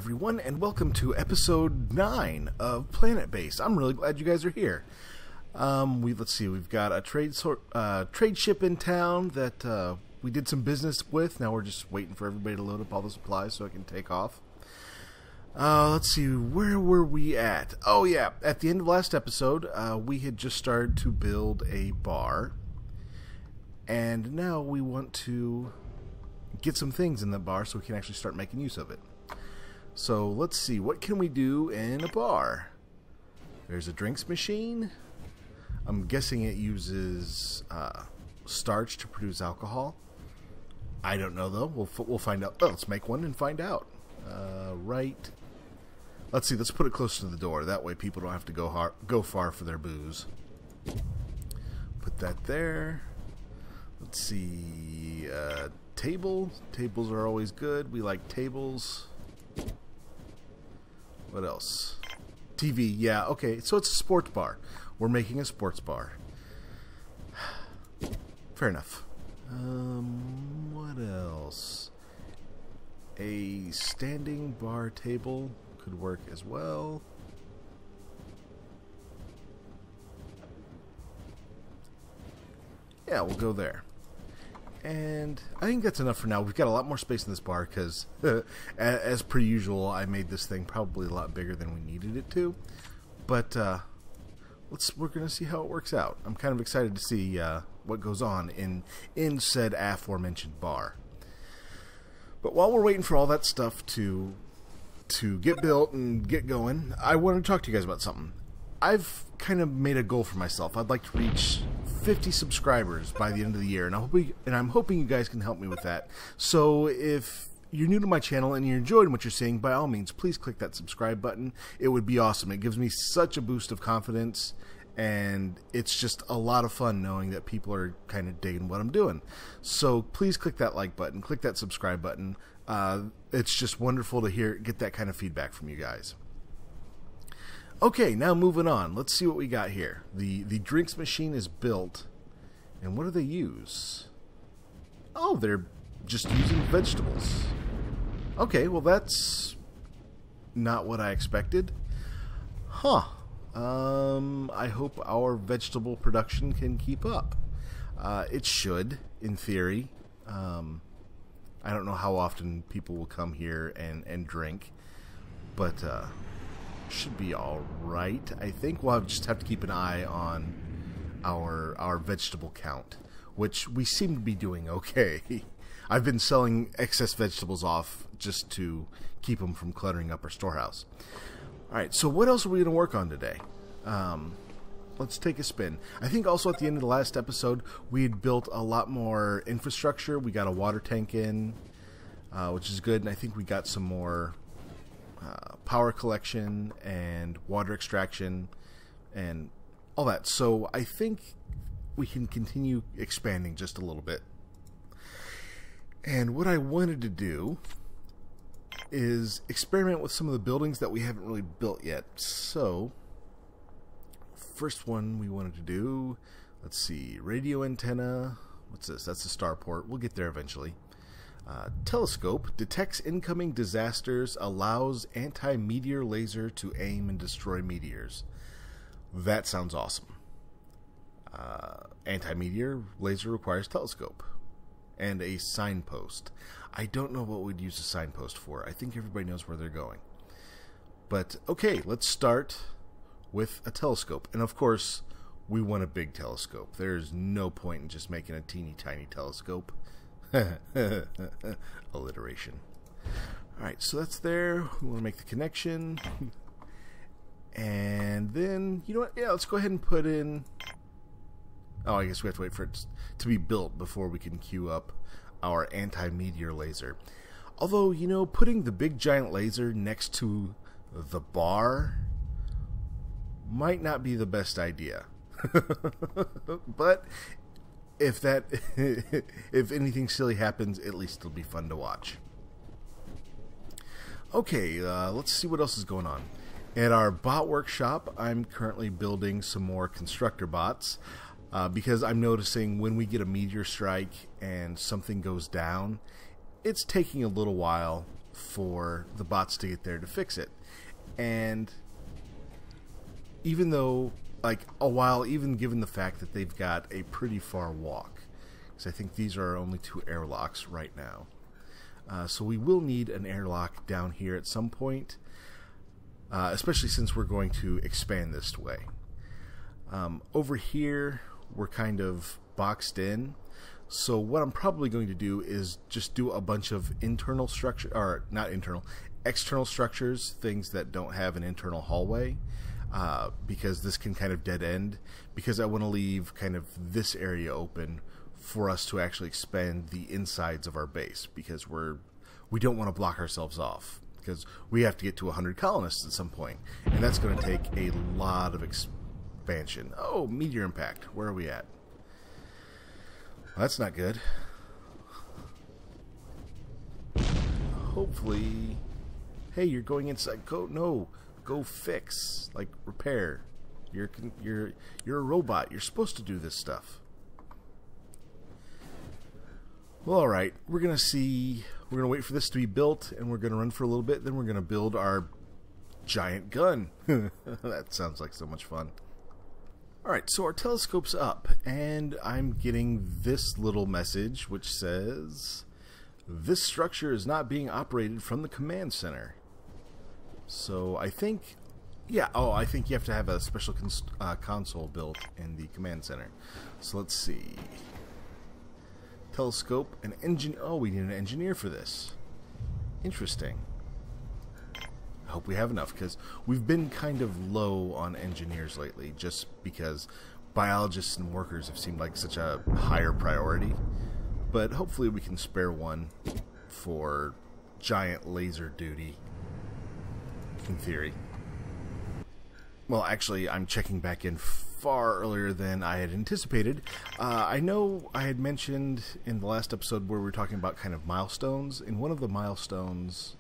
everyone, and welcome to episode 9 of Planetbase. I'm really glad you guys are here. Let's see, we've got a trade ship in town that we did some business with. Now we're just waiting for everybody to load up all the supplies so I can take off. Let's see, where were we at? Oh yeah, at the end of last episode, we had just started to build a bar, and now we want to get some things in the bar so we can actually start making use of it. So let's see, what can we do in a bar? There's a drinks machine. I'm guessing it uses starch to produce alcohol. I don't know though. We'll find out. Oh, let's make one and find out. Right. Let's see. Let's put it close to the door. That way people don't have to go far for their booze. Put that there. Let's see. Table. Tables are always good. We like tables. What else? TV. Yeah. Okay. So it's a sports bar. We're making a sports bar. Fair enough. What else? A standing bar table could work as well. Yeah, we'll go there. And I think that's enough for now. We've got a lot more space in this bar because, as per usual, I made this thing probably a lot bigger than we needed it to. But we're going to see how it works out. I'm kind of excited to see what goes on in said aforementioned bar. But while we're waiting for all that stuff to get built and get going, I wanted to talk to you guys about something. I've kind of made a goal for myself. I'd like to reach 50 subscribers by the end of the year, and I'm hoping you guys can help me with that. So if you're new to my channel and you're enjoying what you're seeing, by all means, please click that subscribe button. It would be awesome. It gives me such a boost of confidence, and it's just a lot of fun knowing that people are kind of digging what I'm doing. So please click that like button, click that subscribe button. It's just wonderful to get that kind of feedback from you guys. Okay, now moving on. Let's see what we got here. The drinks machine is built, and what do they use? Oh, they're just using vegetables. Okay, well that's not what I expected. Huh. I hope our vegetable production can keep up. It should, in theory. I don't know how often people will come here and drink, but should be all right. I think we'll just have to keep an eye on our vegetable count, which we seem to be doing okay. I've been selling excess vegetables off just to keep them from cluttering up our storehouse. Alright, so what else are we going to work on today? Let's take a spin. I think also at the end of the last episode, we had built a lot more infrastructure. We got a water tank in, which is good, and I think we got some more power collection and water extraction and all that. So I think we can continue expanding just a little bit. And what I wanted to do is experiment with some of the buildings that we haven't really built yet. So first one we wanted to do, let's see, radio antenna. What's this? That's the starport. We'll get there eventually. Telescope detects incoming disasters, allows anti-meteor laser to aim and destroy meteors. That sounds awesome. Anti-meteor laser requires telescope and a signpost. I don't know what we'd use a signpost for. I think everybody knows where they're going. But okay, let's start with a telescope. And of course, we want a big telescope. There's no point in just making a teeny tiny telescope. Alliteration. Alright, so that's there. We want to make the connection. And then, you know what? Yeah, let's go ahead and put in... Oh, I guess we have to wait for it to be built before we can queue up our anti-meteor laser. Although, you know, putting the big giant laser next to the bar might not be the best idea. But if anything silly happens, at least it'll be fun to watch. Okay, let's see what else is going on. At our bot workshop, I'm currently building some more constructor bots because I'm noticing when we get a meteor strike and something goes down, it's taking a little while for the bots to get there to fix it. And even though, like, even given the fact that they've got a pretty far walk, because I think these are only 2 airlocks right now. So we will need an airlock down here at some point, especially since we're going to expand this way. Over here, we're kind of boxed in. So what I'm probably going to do is just do a bunch of internal structure, or not internal, external structures, things that don't have an internal hallway, because this can kind of dead end, because I want to leave kind of this area open for us to actually expand the insides of our base, because we don't want to block ourselves off, because we have to get to 100 colonists at some point, and that's going to take a lot of expansion. Oh, meteor impact. Where are we at? Well, that's not good. Hopefully, hey, you're going inside. Go fix, like repair. You're a robot. You're supposed to do this stuff. Well, all right. We're gonna see. We're gonna wait for this to be built, and we're gonna run for a little bit. Then we're gonna build our giant gun. That sounds like so much fun. All right, so our telescope's up, and I'm getting this little message which says, "This structure is not being operated from the command center." So I think, yeah. Oh, I think you have to have a special console built in the command center. So let's see. Telescope and engine. Oh, we need an engineer for this. Interesting. I hope we have enough, because we've been kind of low on engineers lately, just because biologists and workers have seemed like such a higher priority. But hopefully we can spare one for giant laser duty, in theory. Well, actually, I'm checking back in far earlier than I had anticipated. I know I had mentioned in the last episode where we were talking about kind of milestones. In one of the milestones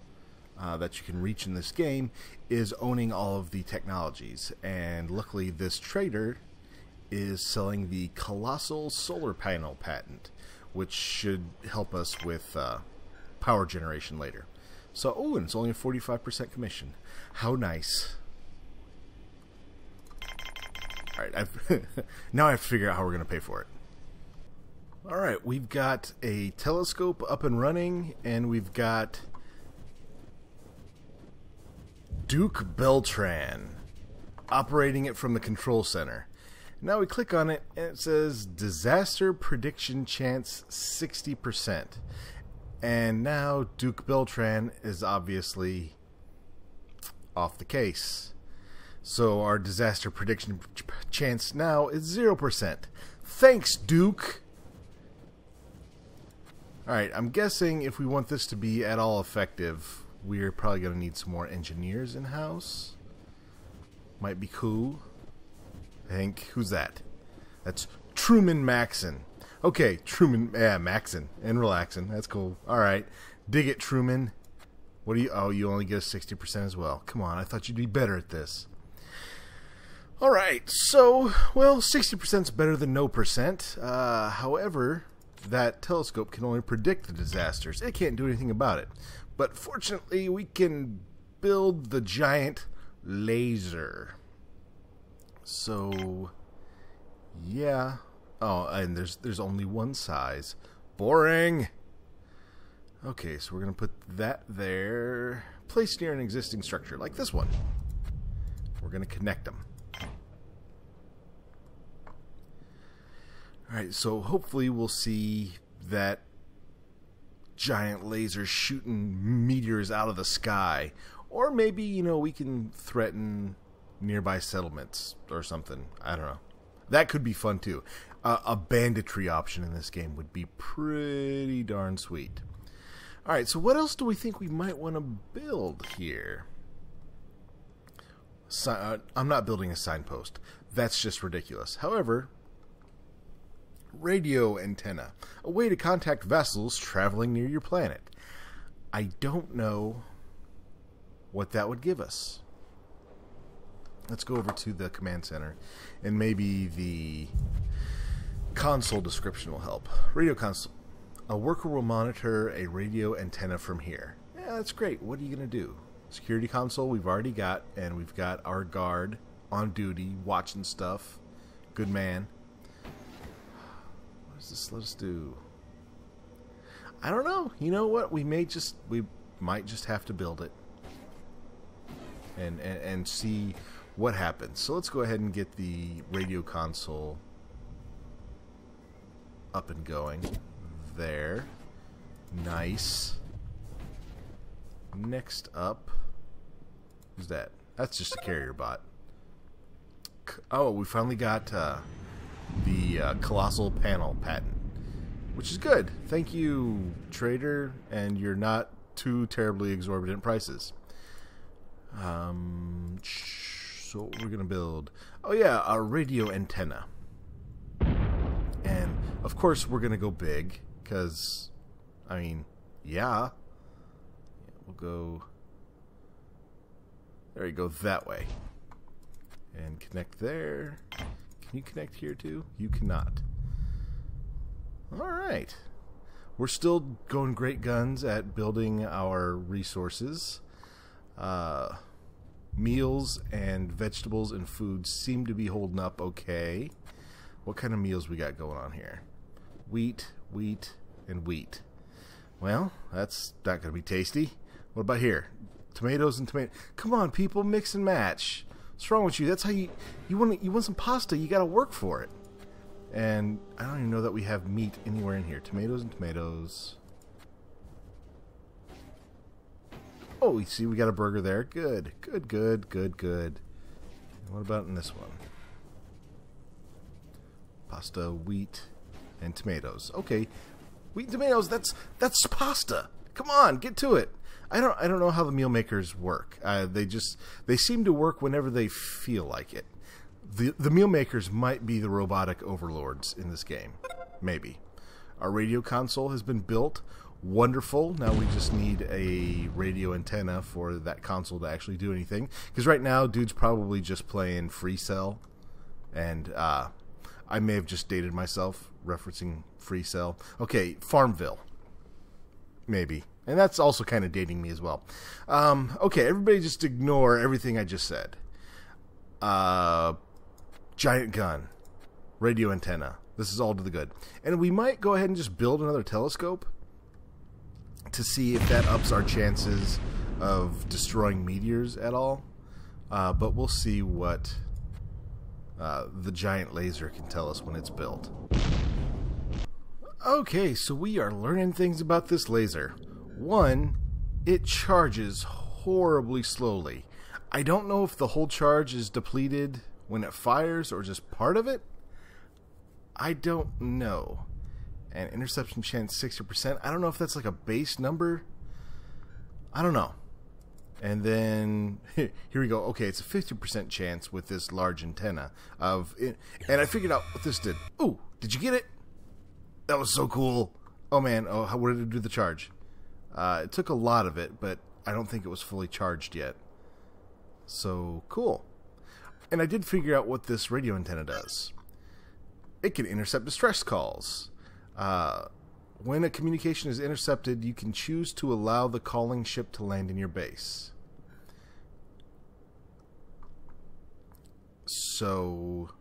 that you can reach in this game is owning all of the technologies. And luckily, this trader is selling the colossal solar panel patent, which should help us with power generation later. So, oh, and it's only a 45% commission. How nice. Alright, now I have to figure out how we're going to pay for it. Alright, we've got a telescope up and running, and we've got Duke Beltran operating it from the control center. Now we click on it, and it says disaster prediction chance 60%. And now Duke Beltran is obviously off the case. So our disaster prediction chance now is 0%. Thanks, Duke! Alright, I'm guessing if we want this to be at all effective, we're probably going to need some more engineers in-house. Might be cool. I think, who's that? That's Truman Maxon. Okay, Truman, yeah, Maxon and relaxing. That's cool. Alright, dig it, Truman. What do you, oh, you only get a 60% as well. Come on, I thought you'd be better at this. Alright, so, well, 60% is better than no percent. However, that telescope can only predict the disasters. It can't do anything about it. But fortunately, we can build the giant laser. So, yeah. Oh, and there's only one size. Boring! Okay, so we're going to put that there. Placed near an existing structure, like this one. We're going to connect them. Alright, so hopefully we'll see that giant laser shooting meteors out of the sky. Or maybe, you know, we can threaten nearby settlements or something. I don't know. That could be fun too. A banditry option in this game would be pretty darn sweet. Alright, so what else do we think we might want to build here? I'm not building a signpost. That's just ridiculous. However, radio antenna. A way to contact vessels traveling near your planet. I don't know what that would give us. Let's go over to the command center, and maybe the console description will help. Radio console. A worker will monitor a radio antenna from here. Yeah, that's great. What are you going to do? Security console we've already got, and we've got our guard on duty watching stuff. Good man. What does this let us do? I don't know. You know what? We might just have to build it and see what happens. So let's go ahead and get the radio console up and going. There. Nice. Next up, who's that? That's just a carrier bot. Oh, we finally got the colossal panel patent, which is good. Thank you, trader, and you're not too terribly exorbitant prices. So what we're gonna build? Oh yeah, a radio antenna, and of course we're gonna go big because, I mean, yeah. We'll go. There you go, that way. And connect there. Can you connect here too? You cannot. Alright. We're still going great guns at building our resources. Meals and vegetables and food seem to be holding up okay. What kind of meals we got going on here? Wheat, wheat, and wheat. Well, that's not going to be tasty. What about here? Tomatoes and tomato. Come on, people, mix and match. What's wrong with you? That's how you want some pasta. You got to work for it. And I don't even know that we have meat anywhere in here. Tomatoes and tomatoes. Oh, you see, we got a burger there. Good, good, good, good, good. And what about in this one? Pasta, wheat, and tomatoes. Okay, wheat and tomatoes. That's pasta. Come on, get to it. I don't know how the meal makers work. They seem to work whenever they feel like it. The meal makers might be the robotic overlords in this game. Maybe. Our radio console has been built. Wonderful. Now we just need a radio antenna for that console to actually do anything. Because right now, dude's probably just playing Free Cell. And I may have just dated myself referencing Free Cell. Okay, Farmville. Maybe. And that's also kind of dating me as well. Okay, everybody just ignore everything I just said. Giant gun. Radio antenna. This is all to the good. And we might go ahead and just build another telescope to see if that ups our chances of destroying meteors at all. But we'll see what the giant laser can tell us when it's built. Okay, so we are learning things about this laser. One, it charges horribly slowly. I don't know if the whole charge is depleted when it fires or just part of it. I don't know. And interception chance 60%. I don't know if that's like a base number. I don't know. And then here we go. Okay, it's a 50% chance with this large antenna of it. And I figured out what this did. Ooh, did you get it? That was so cool. Oh man, oh, what did it do to the charge? It took a lot of it, but I don't think it was fully charged yet. So cool. And I did figure out what this radio antenna does. It can intercept distress calls. When a communication is intercepted, you can choose to allow the calling ship to land in your base. So,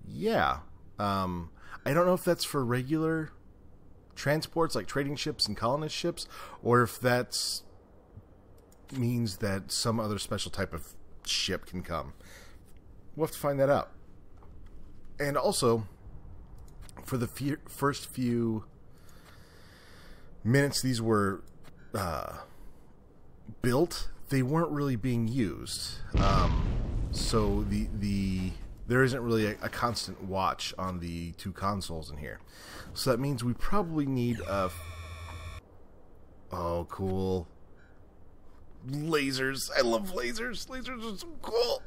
yeah. I don't know if that's for regular transports like trading ships and colonist ships, or if that's means that some other special type of ship can come. We'll have to find that out. And also, for the first few minutes these were built, they weren't really being used. So there isn't really a constant watch on the two consoles in here. So that means we probably need a... Oh, cool. Lasers. I love lasers. Lasers are so cool.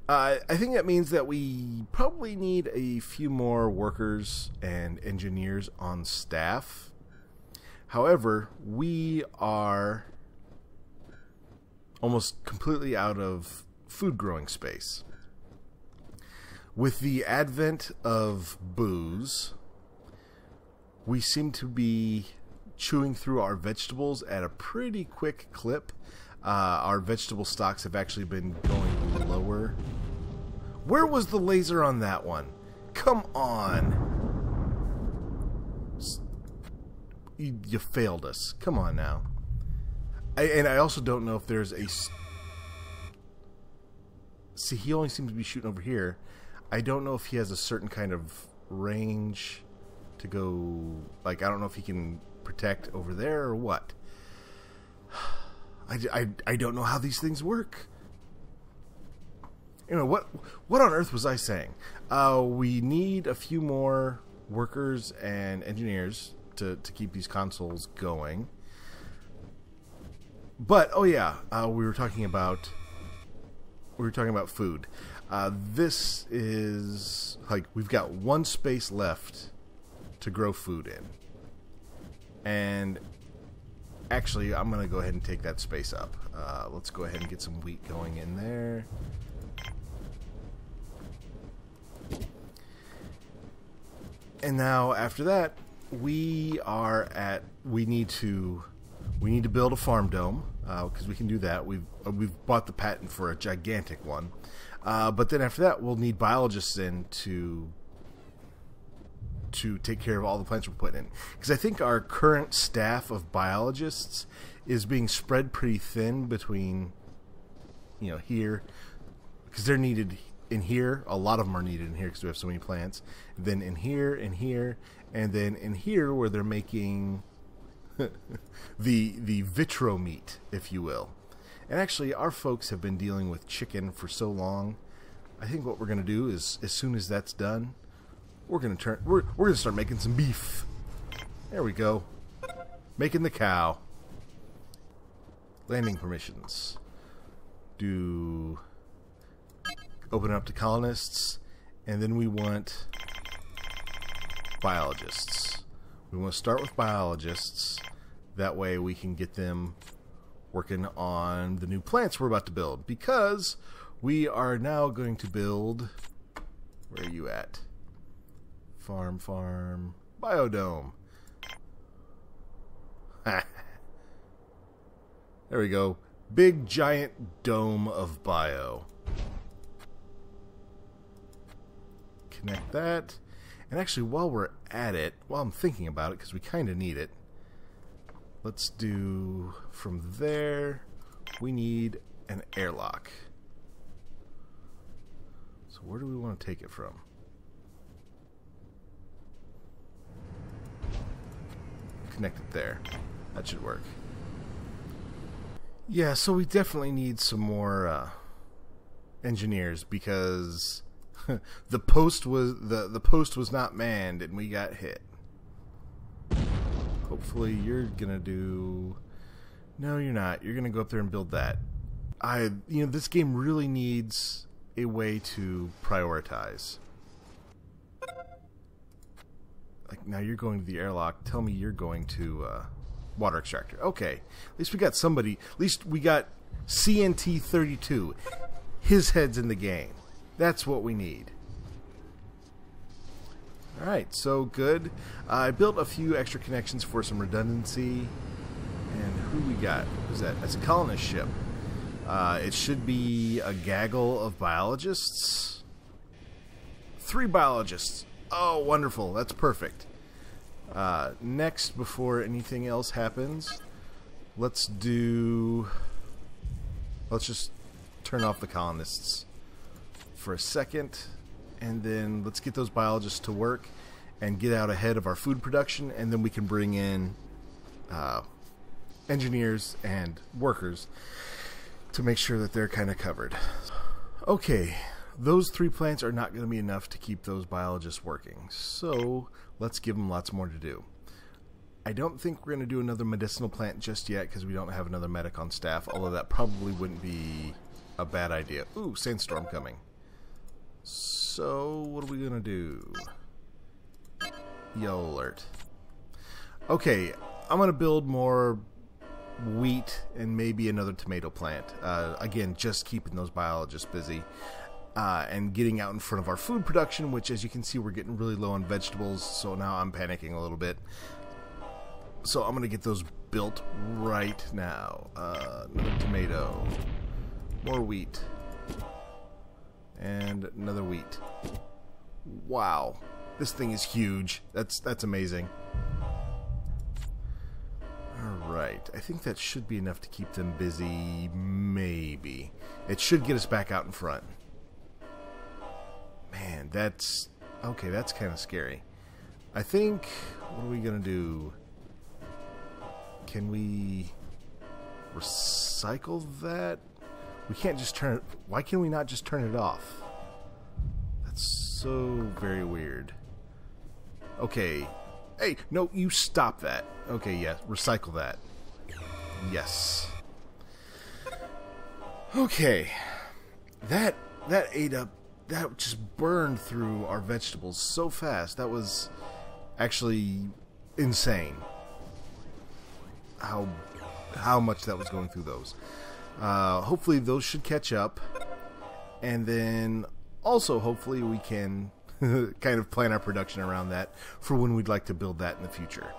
I think that means that we probably need a few more workers and engineers on staff. However, we are almost completely out of food growing space. With the advent of booze, we seem to be chewing through our vegetables at a pretty quick clip. Our vegetable stocks have actually been going lower. Where was the laser on that one? Come on. You failed us. Come on now. And I also don't know if there's a... See, he only seems to be shooting over here. I don't know if he has a certain kind of range to go... Like, I don't know if he can protect over there or what. I don't know how these things work. You know, what on earth was I saying? We need a few more workers and engineers to keep these consoles going. But oh yeah, we were talking about food. This is like we've got one space left to grow food in, and actually I'm gonna go ahead and take that space up. Let's go ahead and get some wheat going in there. And now after that, we need to build a farm dome, because we can do that. We've bought the patent for a gigantic one, but then after that we'll need biologists in to take care of all the plants we're putting in, because I think our current staff of biologists is being spread pretty thin between, you know, here, because they're needed in here. A lot of them are needed in here because we have so many plants. Then in here, and then in here where they're making the vitro meat, if you will. And actually, our folks have been dealing with chicken for so long. I think what we're going to do is, as soon as that's done, we're going to start making some beef. There we go. Making the cow. Landing permissions. Open it up to colonists, and then we want biologists. We want to start with biologists. That way we can get them working on the new plants we're about to build, because we are now going to build... Where are you at? Farm, biodome. There we go. Big giant dome of bio. Connect that. And actually, while we're at it, while I'm thinking about it, because we kind of need it, let's do from there, we need an airlock. So where do we want to take it from? Connect it there. That should work. Yeah, so we definitely need some more engineers, because the post was not manned and we got hit. Hopefully you're gonna do... No, you're not. You're gonna go up there and build that. This game really needs a way to prioritize. Like, now you're going to the airlock. Tell me you're going to water extractor. Okay. At least we got somebody. At least we got CNT32. His head's in the game. That's what we need. Alright, so good. I built a few extra connections for some redundancy. And who we got? Who's that? That's a colonist ship. It should be a gaggle of biologists. 3 biologists. Oh, wonderful. That's perfect. Next, before anything else happens, let's just turn off the colonists for a second, and then let's get those biologists to work and get out ahead of our food production, and then we can bring in engineers and workers to make sure that they're kind of covered. Okay, those 3 plants are not going to be enough to keep those biologists working, so let's give them lots more to do. I don't think we're going to do another medicinal plant just yet because we don't have another medic on staff, although that probably wouldn't be a bad idea. Ooh, sandstorm coming. So, what are we going to do? Yellow alert. Okay, I'm going to build more wheat and maybe another tomato plant. Again, just keeping those biologists busy. And getting out in front of our food production, which, as you can see, we're getting really low on vegetables, so now I'm panicking a little bit. So I'm going to get those built right now. Another tomato. More wheat. And another wheat. Wow. This thing is huge. That's amazing. Alright. I think that should be enough to keep them busy. Maybe. It should get us back out in front. Man, that's... Okay, that's kind of scary. I think... What are we going to do? Can we recycle that? We can't just turn it... Why can we not just turn it off? That's so very weird. Okay. Hey, no, you stop that. Okay, yeah, recycle that. Yes. Okay. That ate up... That just burned through our vegetables so fast. That was actually insane. How much that was going through those. Hopefully those should catch up, and then also hopefully we can kind of plan our production around that for when we'd like to build that in the future.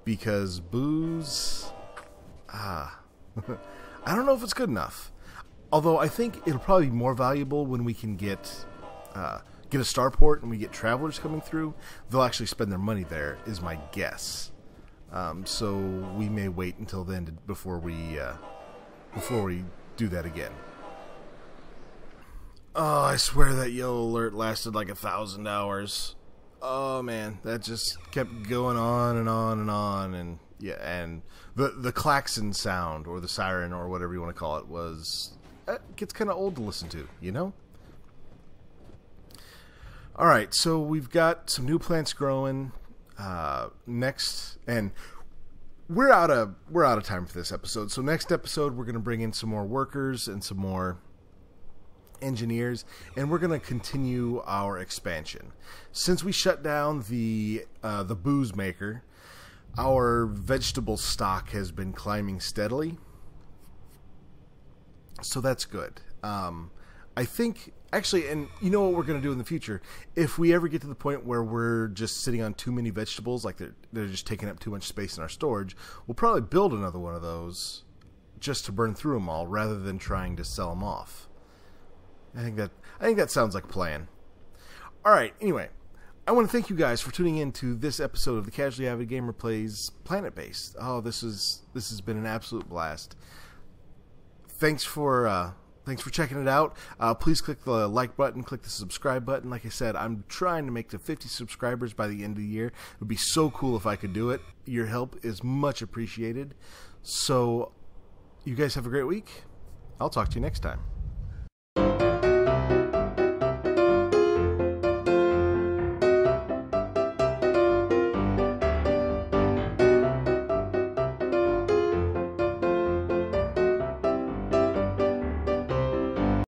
Because booze, I don't know if it's good enough. Although I think it'll probably be more valuable when we can get a starport and we get travelers coming through. They'll actually spend their money there, is my guess. So we may wait until then before we do that again. Oh, I swear that yellow alert lasted like 1,000 hours. Oh man, that just kept going on and on and on, and yeah, and the klaxon sound or the siren or whatever you want to call it was gets kind of old to listen to, you know. All right, so we've got some new plants growing. Next, and we're out of time for this episode. So next episode, we're going to bring in some more workers and some more engineers, and we're going to continue our expansion. Since we shut down the booze maker, our vegetable stock has been climbing steadily. So that's good. I think, actually, and you know what we're going to do in the future? If we ever get to the point where we're just sitting on too many vegetables, like they're just taking up too much space in our storage, we'll probably build another one of those just to burn through them all, rather than trying to sell them off. I think that sounds like a plan. All right. Anyway, I want to thank you guys for tuning in to this episode of the Casually Avid Gamer Plays Planetbase. Oh, this has been an absolute blast. Thanks for checking it out. Please click the like button, click the subscribe button. Like I said, I'm trying to make to 50 subscribers by the end of the year. It would be so cool if I could do it. Your help is much appreciated. So, you guys have a great week. I'll talk to you next time.